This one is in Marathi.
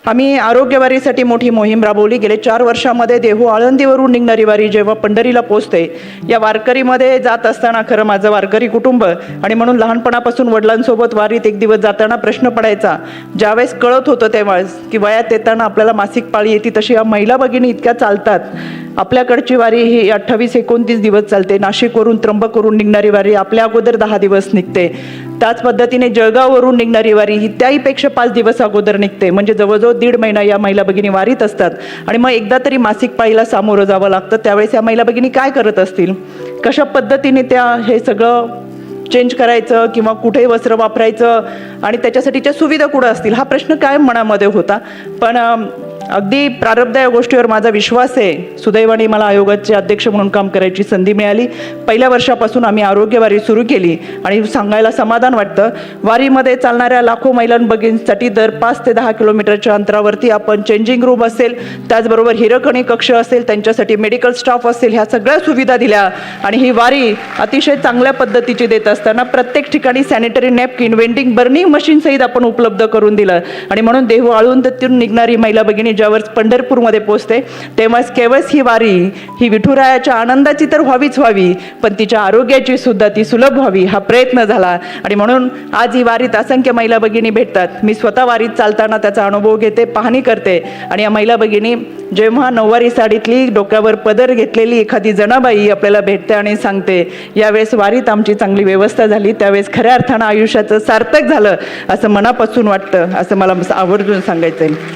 आम्ही आरोग्यवारीसाठी मोठी मोहीम राबवली. गेले 4 वर्षामध्ये देहू आळंदीवरून निघणारी वारी जेव्हा पंढरीला पोहोचते, या वारकरीमध्ये जात असताना खरं माझं वारकरी कुटुंब आणि म्हणून लहानपणापासून वडिलांसोबत वारीत एक दिवस जाताना प्रश्न पडायचा. ज्यावेळेस कळत होतं तेव्हाच की वयात येताना आपल्याला मासिक पाळी येते, तशी या महिला भगिनी इतक्या चालतात. आपल्याकडची वारी ही 28-29 दिवस चालते. नाशिकवरून त्र्यंबकवरून निघणारी वारी आपल्या अगोदर 10 दिवस निघते. त्याच पद्धतीने जळगाववरून निघणारी वारी ही त्याहीपेक्षा 5 दिवस अगोदर निघते. म्हणजे जवळजवळ 1.5 महिना या महिला भगिनी वारीत असतात. आणि मग एकदा तरी मासिक पाळीला सामोरं जावं लागतं. त्यावेळेस या महिला भगिनी काय करत असतील, कशा पद्धतीने त्या हे सगळं चेंज करायचं किंवा कुठे वस्त्र वापरायचं आणि त्याच्यासाठीच्या सुविधा कुठं असतील, हा प्रश्न कायम मनामध्ये होता. पण अगदी प्रारब्ध या गोष्टीवर माझा विश्वास आहे. सुदैवाने मला आयोगाचे अध्यक्ष म्हणून काम करायची संधी मिळाली. पहिल्या वर्षापासून आम्ही आरोग्यवारी सुरू केली आणि सांगायला समाधान वाटतं, वारीमध्ये चालणाऱ्या लाखो महिला भगिनींसाठी दर 5 ते 10 किलोमीटरच्या अंतरावरती आपण चेंजिंग रूम असेल, त्याचबरोबर हिरकणी कक्ष असेल, त्यांच्यासाठी मेडिकल स्टाफ असेल, ह्या सगळ्या सुविधा दिल्या. आणि ही वारी अतिशय चांगल्या पद्धतीची देत असताना प्रत्येक ठिकाणी sanitary napkin, vending burning machine सहित आपण उपलब्ध करून दिलं. आणि म्हणून देहू आळंदीतून निघणारी महिला भगिनी ज्यावेळेस पंढरपूरमध्ये पोहोचते, तेव्हाच केवळ ही वारी ही विठुरायाच्या आनंदाची तर व्हावी, पण तिच्या आरोग्याची सुद्धा ती सुलभ व्हावी, हा प्रयत्न झाला. आणि म्हणून आज ही वारीत असंख्य महिला भगिनी भेटतात. मी स्वतः वारीत चालताना त्याचा अनुभव घेते, पाहणी करते. आणि या महिला भगिनी जेव्हा नऊवारी साडीतली डोक्यावर पदर घेतलेली एखादी जनाबाई आपल्याला भेटते आणि सांगते, यावेळेस वारीत आमची चांगली व्यवस्था झाली, त्यावेळेस खऱ्या अर्थानं आयुष्याचं सार्थक झालं असं मनापासून वाटतं, असं मला आवर्जून सांगायचं आहे.